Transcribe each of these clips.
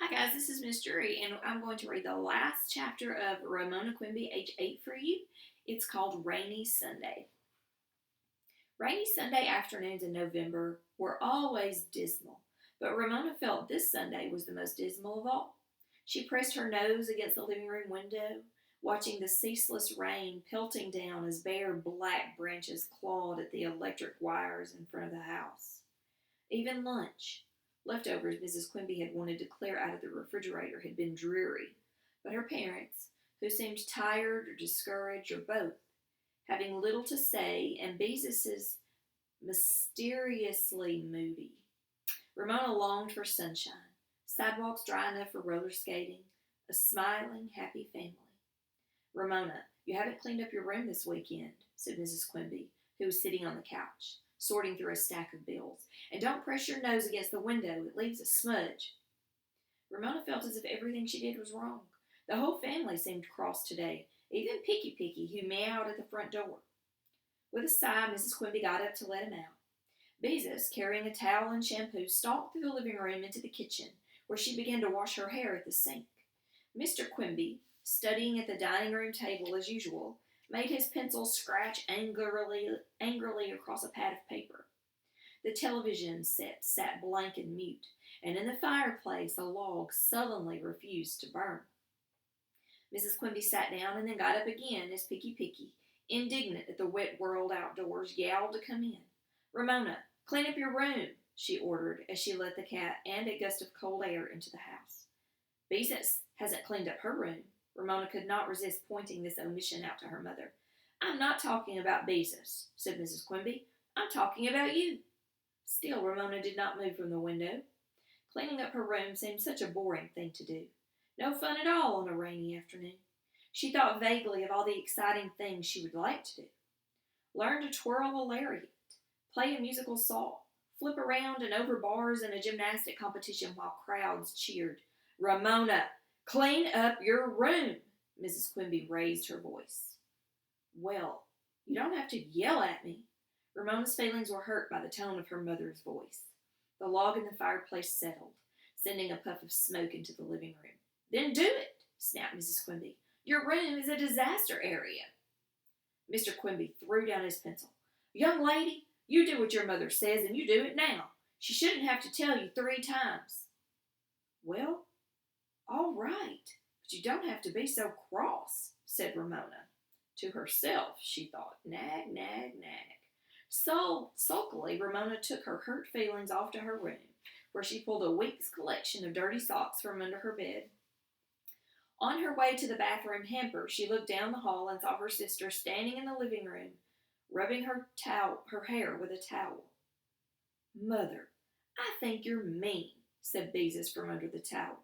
Hi guys, this is Miss Drury, and I'm going to read the last chapter of Ramona Quimby, age 8 for you. It's called Rainy Sunday. Rainy Sunday afternoons in November were always dismal, but Ramona felt this Sunday was the most dismal of all. She pressed her nose against the living room window, watching the ceaseless rain pelting down as bare black branches clawed at the electric wires in front of the house. Even lunch, leftovers Mrs. Quimby had wanted to clear out of the refrigerator, had been dreary, but her parents, who seemed tired or discouraged or both, having little to say, and Beezus's mysteriously moody. Ramona longed for sunshine, sidewalks dry enough for roller skating, a smiling, happy family. Ramona, you haven't cleaned up your room this weekend, said Mrs. Quimby, who was sitting on the couch, sorting through a stack of bills. And don't press your nose against the window. It leaves a smudge. Ramona felt as if everything she did was wrong. The whole family seemed cross today, even Picky, who meowed at the front door. With a sigh, Mrs. Quimby got up to let him out. Beezus, carrying a towel and shampoo, stalked through the living room into the kitchen, where she began to wash her hair at the sink. Mr. Quimby, studying at the dining room table as usual, made his pencil scratch angrily across a pad of paper. The television set sat blank and mute, and in the fireplace a log sullenly refused to burn. Mrs. Quimby sat down and then got up again as Picky, indignant at the wet world outdoors, yowled to come in. Ramona, clean up your room, she ordered as she let the cat and a gust of cold air into the house. Beezus hasn't cleaned up her room. Ramona could not resist pointing this omission out to her mother. I'm not talking about Beezus, said Mrs. Quimby. I'm talking about you. Still, Ramona did not move from the window. Cleaning up her room seemed such a boring thing to do. No fun at all on a rainy afternoon. She thought vaguely of all the exciting things she would like to do. Learn to twirl a lariat, play a musical saw, flip around and over bars in a gymnastic competition while crowds cheered. Ramona, clean up your room, Mrs. Quimby raised her voice. Well, you don't have to yell at me. Ramona's feelings were hurt by the tone of her mother's voice. The log in the fireplace settled, sending a puff of smoke into the living room. Then do it, snapped Mrs. Quimby. Your room is a disaster area. Mr. Quimby threw down his pencil. Young lady, you do what your mother says, and you do it now. She shouldn't have to tell you 3 times. Well, all right, but you don't have to be so cross, said Ramona. To herself, she thought, nag. So, sulkily, Ramona took her hurt feelings off to her room, where she pulled a week's collection of dirty socks from under her bed. On her way to the bathroom hamper, she looked down the hall and saw her sister standing in the living room, rubbing her hair with a towel. Mother, I think you're mean, said Beezus from under the towel.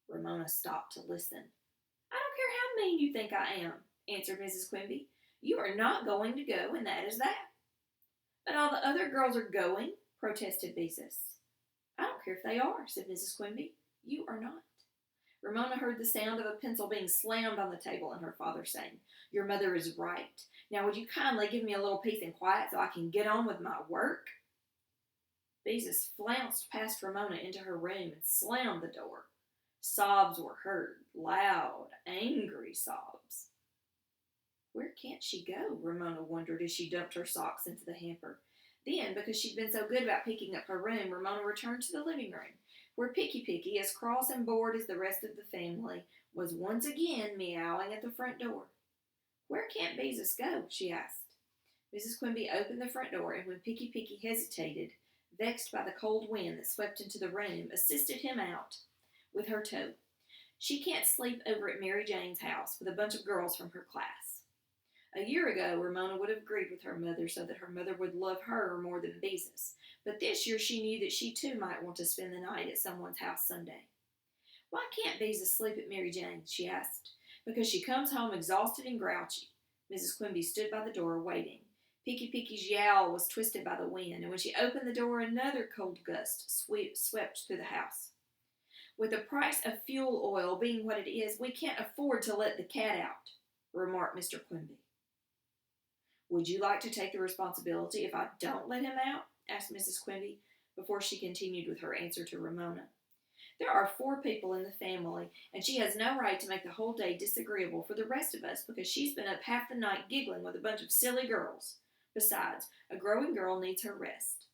Ramona stopped to listen. I don't care how mean you think I am, answered Mrs. Quimby. You are not going to go, and that is that. But all the other girls are going, protested Beezus. I don't care if they are, said Mrs. Quimby. You are not. Ramona heard the sound of a pencil being slammed on the table and her father saying, Your mother is right. Now would you kindly give me a little peace and quiet so I can get on with my work? Beezus flounced past Ramona into her room and slammed the door. Sobs were heard, loud, angry sobs. Where can't she go? Ramona wondered as she dumped her socks into the hamper. Then, because she'd been so good about picking up her room, Ramona returned to the living room, where Picky, as cross and bored as the rest of the family, was once again meowing at the front door. Where can't Beezus go? She asked. Mrs. Quimby opened the front door, and when Picky hesitated, vexed by the cold wind that swept into the room, assisted him out with her toe. She can't sleep over at Mary Jane's house with a bunch of girls from her class. A year ago, Ramona would have agreed with her mother so that her mother would love her more than Beezus. But this year she knew that she too might want to spend the night at someone's house Sunday. Why can't Beezus sleep at Mary Jane's? She asked. Because she comes home exhausted and grouchy. Mrs. Quimby stood by the door waiting. Picky's yowl was twisted by the wind, and when she opened the door, another cold gust swept through the house. With the price of fuel oil being what it is, we can't afford to let the cat out, remarked Mr. Quimby. Would you like to take the responsibility if I don't let him out? Asked Mrs. Quimby, before she continued with her answer to Ramona. There are 4 people in the family, and she has no right to make the whole day disagreeable for the rest of us because she's been up half the night giggling with a bunch of silly girls. Besides, a growing girl needs her rest.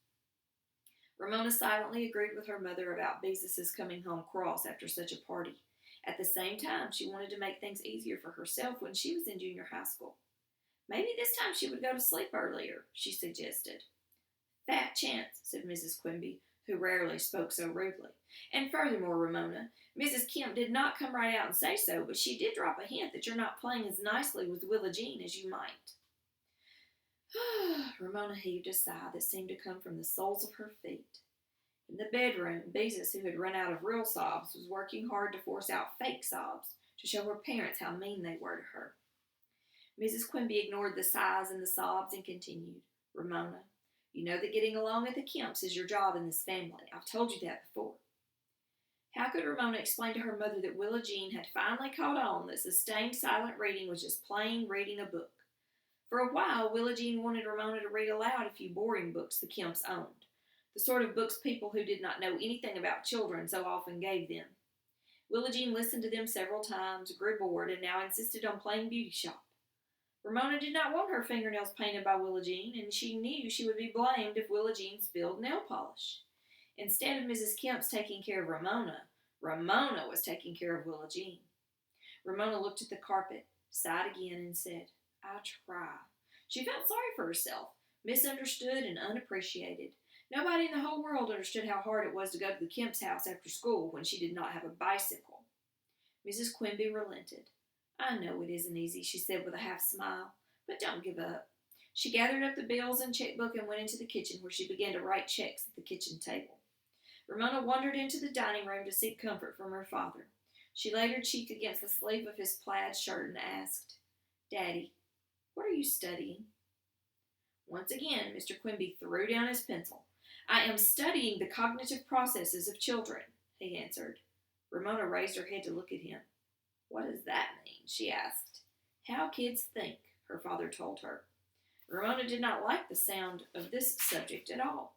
Ramona silently agreed with her mother about Beezus' coming home cross after such a party. At the same time, she wanted to make things easier for herself when she was in junior high school. Maybe this time she would go to sleep earlier, she suggested. Fat chance, said Mrs. Quimby, who rarely spoke so rudely. And furthermore, Ramona, Mrs. Kemp did not come right out and say so, but she did drop a hint that you're not playing as nicely with Willa Jean as you might. Ramona heaved a sigh that seemed to come from the soles of her feet. In the bedroom, Beezus, who had run out of real sobs, was working hard to force out fake sobs to show her parents how mean they were to her. Mrs. Quimby ignored the sighs and the sobs and continued, Ramona, you know that getting along with the Kemps is your job in this family. I've told you that before. How could Ramona explain to her mother that Willa Jean had finally caught on that sustained silent reading was just plain reading a book? For a while, Willa Jean wanted Ramona to read aloud a few boring books the Kemps owned, the sort of books people who did not know anything about children so often gave them. Willa Jean listened to them several times, grew bored, and now insisted on playing beauty shop. Ramona did not want her fingernails painted by Willa Jean, and she knew she would be blamed if Willa Jean spilled nail polish. Instead of Mrs. Kemp's taking care of Ramona, Ramona was taking care of Willa Jean. Ramona looked at the carpet, sighed again, and said, I try. She felt sorry for herself, misunderstood and unappreciated. Nobody in the whole world understood how hard it was to go to the Kemp's house after school when she did not have a bicycle. Mrs. Quimby relented. I know it isn't easy, she said with a half smile, but don't give up. She gathered up the bills and checkbook and went into the kitchen where she began to write checks at the kitchen table. Ramona wandered into the dining room to seek comfort from her father. She laid her cheek against the sleeve of his plaid shirt and asked, Daddy, what are you studying? Once again, Mr. Quimby threw down his pencil. I am studying the cognitive processes of children, he answered. Ramona raised her head to look at him. What does that mean? She asked. How kids think, her father told her. Ramona did not like the sound of this subject at all.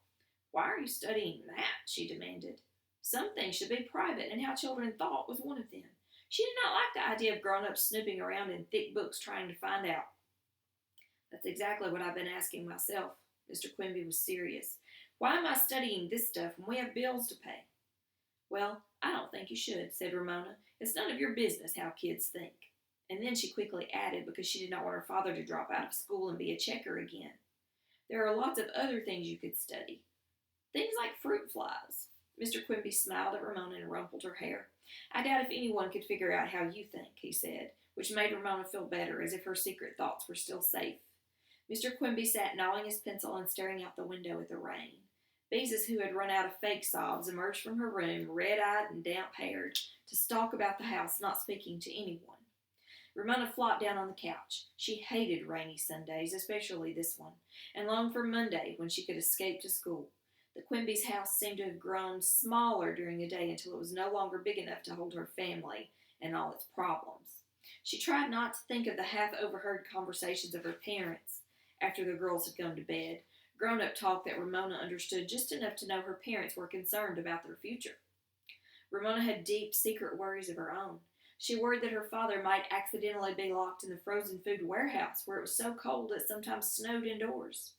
Why are you studying that? She demanded. Some things should be private, and how children thought was one of them. She did not like the idea of grown-ups snooping around in thick books trying to find out. That's exactly what I've been asking myself. Mr. Quimby was serious. Why am I studying this stuff when we have bills to pay? Well, I don't think you should, said Ramona. It's none of your business how kids think. And then she quickly added, because she did not want her father to drop out of school and be a checker again. There are lots of other things you could study. Things like fruit flies. Mr. Quimby smiled at Ramona and rumpled her hair. I doubt if anyone could figure out how you think, he said, which made Ramona feel better, as if her secret thoughts were still safe. Mr. Quimby sat gnawing his pencil and staring out the window at the rain. Beezus, who had run out of fake sobs, emerged from her room, red-eyed and damp-haired, to stalk about the house, not speaking to anyone. Ramona flopped down on the couch. She hated rainy Sundays, especially this one, and longed for Monday when she could escape to school. The Quimby's house seemed to have grown smaller during the day until it was no longer big enough to hold her family and all its problems. She tried not to think of the half-overheard conversations of her parents after the girls had gone to bed, grown-up talk that Ramona understood just enough to know her parents were concerned about their future. Ramona had deep, secret worries of her own. She worried that her father might accidentally be locked in the frozen food warehouse where it was so cold it sometimes snowed indoors.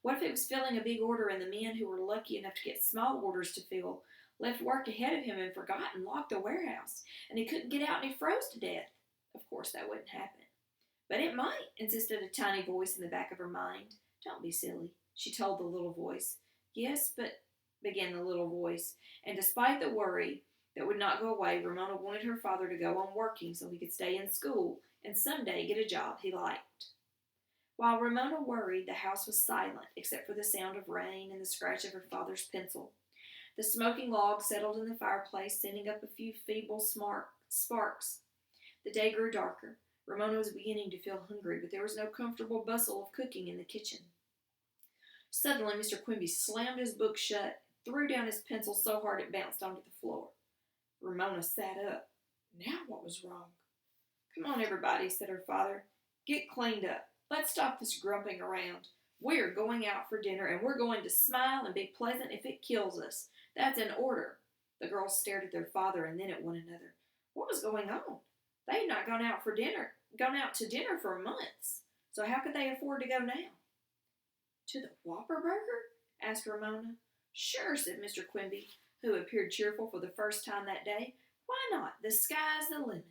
What if he was filling a big order and the men who were lucky enough to get small orders to fill left work ahead of him and forgot and locked the warehouse, and he couldn't get out and he froze to death? Of course that wouldn't happen. But it might, insisted a tiny voice in the back of her mind. Don't be silly, she told the little voice. Yes, but, began the little voice, and despite the worry that would not go away, Ramona wanted her father to go on working so he could stay in school and someday get a job he liked. While Ramona worried, the house was silent except for the sound of rain and the scratch of her father's pencil. The smoking log settled in the fireplace, sending up a few feeble sparks. The day grew darker. Ramona was beginning to feel hungry, but there was no comfortable bustle of cooking in the kitchen. Suddenly, Mr. Quimby slammed his book shut, threw down his pencil so hard it bounced onto the floor. Ramona sat up. Now what was wrong? Come on, everybody, said her father. Get cleaned up. Let's stop this grumping around. We're going out for dinner, and we're going to smile and be pleasant if it kills us. That's an order. The girls stared at their father and then at one another. What was going on? They had not gone out to dinner for months. So how could they afford to go now? To the Whopper Burger? Asked Ramona. Sure, said Mr. Quimby, who appeared cheerful for the first time that day. Why not? The sky's the limit.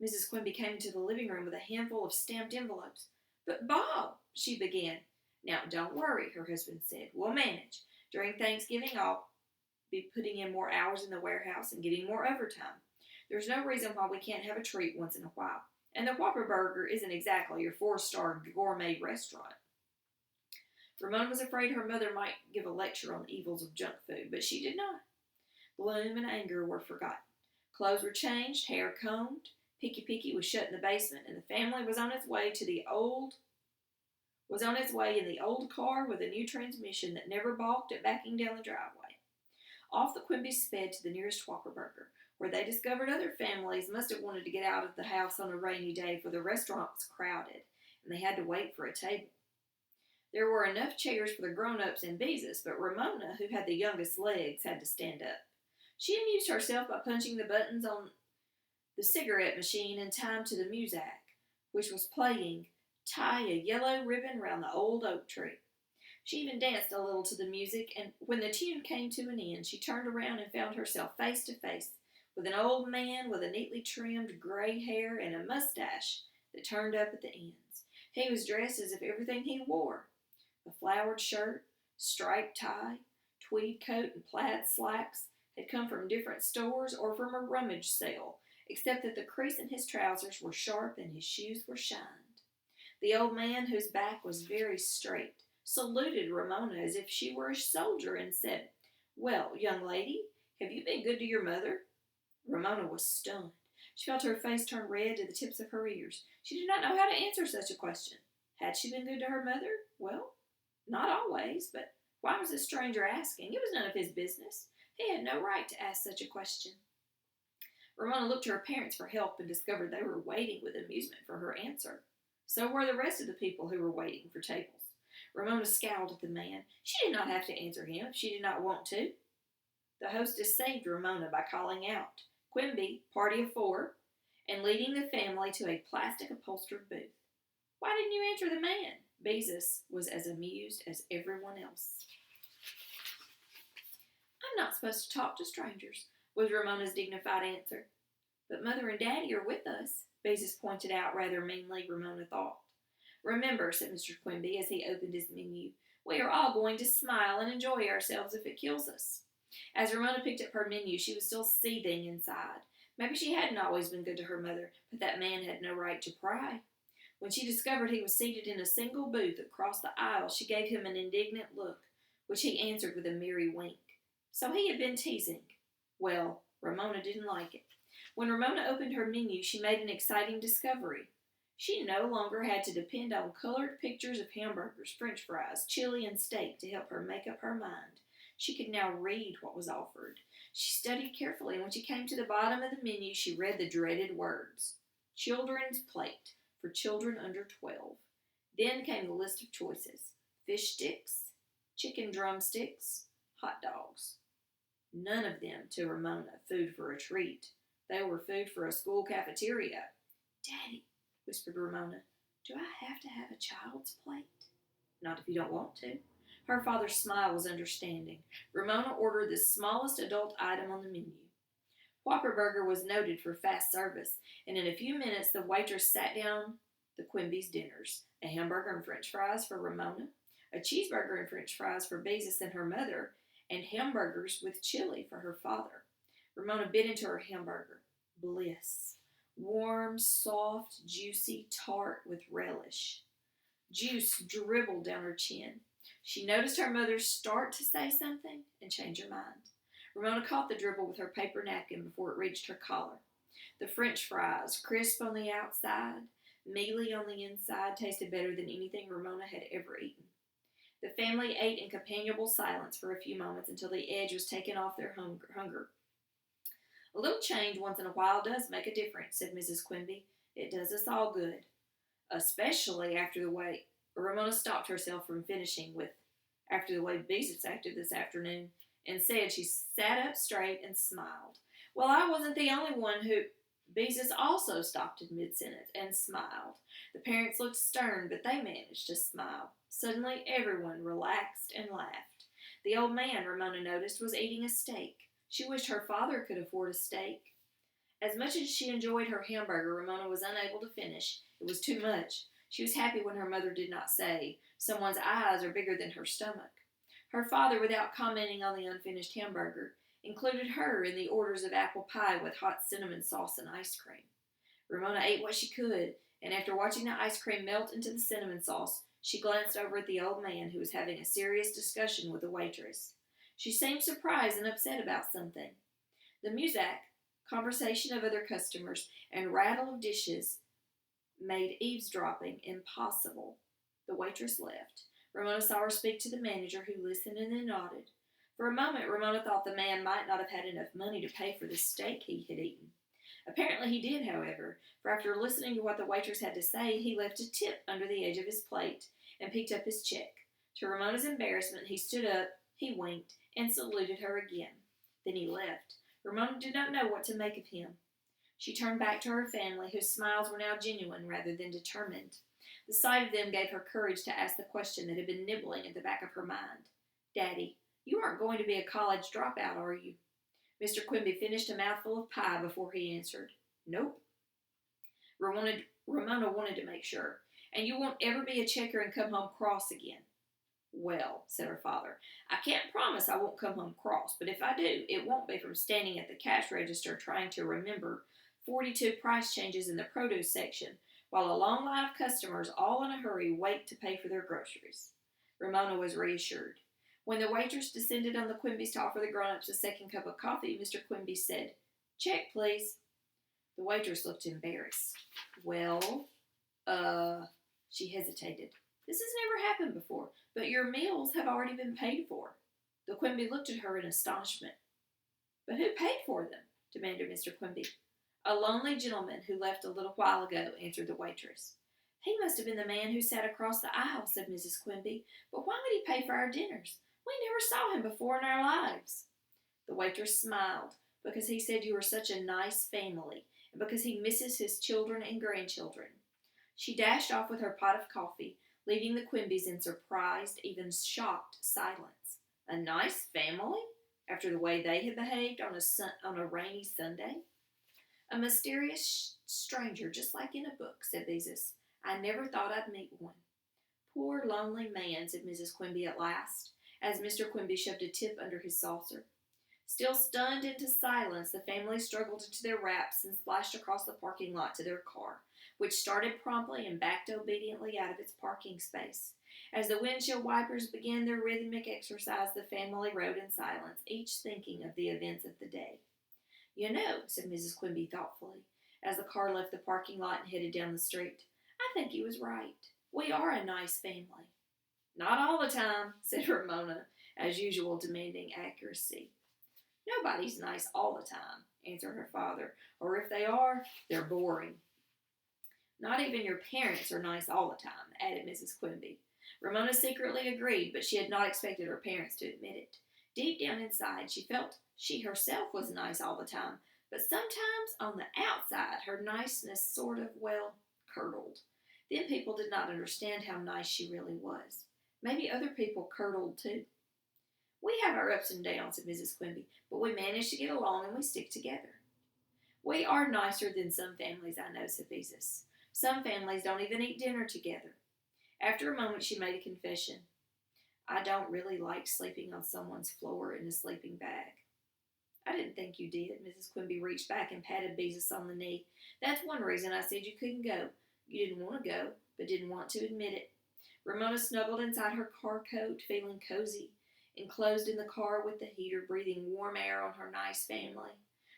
Mrs. Quimby came into the living room with a handful of stamped envelopes. But Bob, she began. Now, don't worry, her husband said. We'll manage. During Thanksgiving, I'll be putting in more hours in the warehouse and getting more overtime. There's no reason why we can't have a treat once in a while. And the Whopper Burger isn't exactly your 4-star gourmet restaurant. Ramona was afraid her mother might give a lecture on the evils of junk food, but she did not. Gloom and anger were forgotten. Clothes were changed, hair combed, Picky was shut in the basement, and the family was on its way in the old car with a new transmission that never balked at backing down the driveway. Off the Quimbys sped to the nearest Whopper Burger, where they discovered other families must have wanted to get out of the house on a rainy day, for the restaurant was crowded, and they had to wait for a table. There were enough chairs for the grown-ups and Beezus, but Ramona, who had the youngest legs, had to stand up. She amused herself by punching the buttons on the cigarette machine in time to the music, which was playing Tie a Yellow Ribbon Round the Old Oak Tree. She even danced a little to the music, and when the tune came to an end, she turned around and found herself face to face with an old man with a neatly trimmed gray hair and a mustache that turned up at the ends. He was dressed as if everything he wore, a flowered shirt, striped tie, tweed coat, and plaid slacks, had come from different stores or from a rummage sale, except that the crease in his trousers were sharp and his shoes were shined. The old man, whose back was very straight, saluted Ramona as if she were a soldier and said, Well, young lady, have you been good to your mother? Ramona was stunned. She felt her face turn red to the tips of her ears. She did not know how to answer such a question. Had she been good to her mother? Well, not always, but why was this stranger asking? It was none of his business. He had no right to ask such a question. Ramona looked to her parents for help and discovered they were waiting with amusement for her answer. So were the rest of the people who were waiting for tables. Ramona scowled at the man. She did not have to answer him if she did not want to. The hostess saved Ramona by calling out, Quimby, party of 4, and leading the family to a plastic upholstered booth. Why didn't you answer the man? Beezus was as amused as everyone else. I'm not supposed to talk to strangers, was Ramona's dignified answer. But Mother and Daddy are with us, Beezus pointed out rather meanly, Ramona thought. Remember, said Mr. Quimby as he opened his menu, we are all going to smile and enjoy ourselves if it kills us. As Ramona picked up her menu, she was still seething inside. Maybe she hadn't always been good to her mother, but that man had no right to pry. When she discovered he was seated in a single booth across the aisle, she gave him an indignant look, which he answered with a merry wink. So he had been teasing. Well, Ramona didn't like it. When Ramona opened her menu, she made an exciting discovery. She no longer had to depend on colored pictures of hamburgers, french fries, chili, and steak to help her make up her mind. She could now read what was offered. She studied carefully, and when she came to the bottom of the menu, she read the dreaded words. Children's plate for children under 12. Then came the list of choices. Fish sticks, chicken drumsticks, hot dogs. None of them, to Ramona, food for a treat. They were food for a school cafeteria. Daddy, whispered Ramona, do I have to have a child's plate? Not if you don't want to. Her father's smile was understanding. Ramona ordered the smallest adult item on the menu. Whopper Burger was noted for fast service, and in a few minutes the waitress sat down the Quimby's dinners. A hamburger and french fries for Ramona, a cheeseburger and french fries for Beezus and her mother, and hamburgers with chili for her father. Ramona bit into her hamburger. Bliss. Warm, soft, juicy, tart with relish. Juice dribbled down her chin. She noticed her mother start to say something and change her mind. Ramona caught the dribble with her paper napkin before it reached her collar. The french fries, crisp on the outside, mealy on the inside, tasted better than anything Ramona had ever eaten. The family ate in companionable silence for a few moments until the edge was taken off their hunger. A little change once in a while does make a difference, said Mrs. Quimby. It does us all good. Especially after the way Ramona stopped herself from finishing with after the way Beezus acted this afternoon. Instead, she sat up straight and smiled. Well, I wasn't the only one who. Beezus also stopped in mid-sentence and smiled. The parents looked stern, but they managed to smile. Suddenly, everyone relaxed and laughed. The old man, Ramona noticed, was eating a steak. She wished her father could afford a steak. As much as she enjoyed her hamburger, Ramona was unable to finish. It was too much. She was happy when her mother did not say, "Someone's eyes are bigger than her stomach." Her father, without commenting on the unfinished hamburger, included her in the orders of apple pie with hot cinnamon sauce and ice cream. Ramona ate what she could, and after watching the ice cream melt into the cinnamon sauce, she glanced over at the old man who was having a serious discussion with the waitress. She seemed surprised and upset about something. The music, conversation of other customers, and rattle of dishes made eavesdropping impossible. The waitress left. Ramona saw her speak to the manager, who listened and then nodded. For a moment, Ramona thought the man might not have had enough money to pay for the steak he had eaten. Apparently he did, however, for after listening to what the waitress had to say, he left a tip under the edge of his plate and picked up his check. To Ramona's embarrassment, he stood up, he winked, and saluted her again. Then he left. Ramona did not know what to make of him. She turned back to her family, whose smiles were now genuine rather than determined. The sight of them gave her courage to ask the question that had been nibbling at the back of her mind. "Daddy, you aren't going to be a college dropout, are you?" Mr. Quimby finished a mouthful of pie before he answered. "Nope." Ramona wanted to make sure. "And you won't ever be a checker and come home cross again?" "Well," said her father, "I can't promise I won't come home cross, but if I do, it won't be from standing at the cash register trying to remember 42 price changes in the produce section while a long line of customers all in a hurry wait to pay for their groceries." Ramona was reassured. When the waitress descended on the Quimbys to offer the grown-ups a second cup of coffee, Mr. Quimby said, "Check, please." The waitress looked embarrassed. "Well, she hesitated. "This has never happened before, but your meals have already been paid for." The Quimby looked at her in astonishment. "But who paid for them?" demanded Mr. Quimby. "A lonely gentleman who left a little while ago," answered the waitress. "He must have been the man who sat across the aisle," said Mrs. Quimby. "But why would he pay for our dinners? We never saw him before in our lives." The waitress smiled, "Because he said you were such a nice family, and because he misses his children and grandchildren." She dashed off with her pot of coffee, leaving the Quimbys in surprised, even shocked silence. A nice family? After the way they had behaved on a rainy Sunday? "A mysterious stranger, just like in a book," said Beezus. "I never thought I'd meet one." "Poor lonely man," said Mrs. Quimby at last, as Mr. Quimby shoved a tip under his saucer. Still stunned into silence, the family struggled into their wraps and splashed across the parking lot to their car, which started promptly and backed obediently out of its parking space. As the windshield wipers began their rhythmic exercise, the family rode in silence, each thinking of the events of the day. "You know," said Mrs. Quimby thoughtfully, as the car left the parking lot and headed down the street, "I think he was right. We are a nice family." "Not all the time," said Ramona, as usual demanding accuracy. "Nobody's nice all the time," answered her father, "or if they are, they're boring." "Not even your parents are nice all the time," added Mrs. Quimby. Ramona secretly agreed, but she had not expected her parents to admit it. Deep down inside, she felt she herself was nice all the time, but sometimes on the outside, her niceness sort of, curdled. Then people did not understand how nice she really was. Maybe other people curdled too. "We have our ups and downs," said Mrs. Quimby, "but we manage to get along and we stick together." "We are nicer than some families I know," said Beezus. "Some families don't even eat dinner together." After a moment she made a confession. "I don't really like sleeping on someone's floor in a sleeping bag." "I didn't think you did." Mrs. Quimby reached back and patted Beezus on the knee. "That's one reason I said you couldn't go. You didn't want to go, but didn't want to admit it." Ramona snuggled inside her car coat, feeling cozy, enclosed in the car with the heater, breathing warm air on her nice family.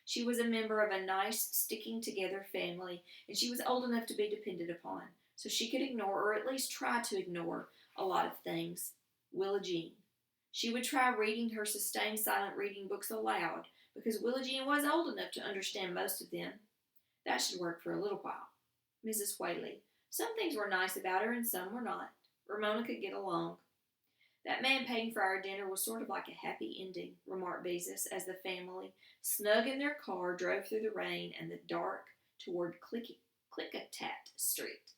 She was a member of a nice, sticking-together family, and she was old enough to be depended upon, so she could ignore, or at least try to ignore, a lot of things. Willa Jean. She would try reading her sustained silent reading books aloud, because Willa Jean was old enough to understand most of them. That should work for a little while. Mrs. Whaley. Some things were nice about her and some were not. Ramona could get along. That man paying for our dinner was sort of like a happy ending, remarked Beezus as the family, snug in their car, drove through the rain and the dark toward Klickitat Street.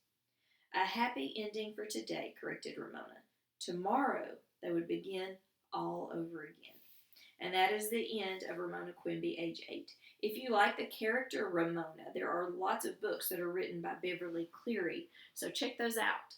A happy ending for today, corrected Ramona. Tomorrow they would begin all over again. And that is the end of Ramona Quimby, age 8. If you like the character Ramona, there are lots of books that are written by Beverly Cleary, so check those out.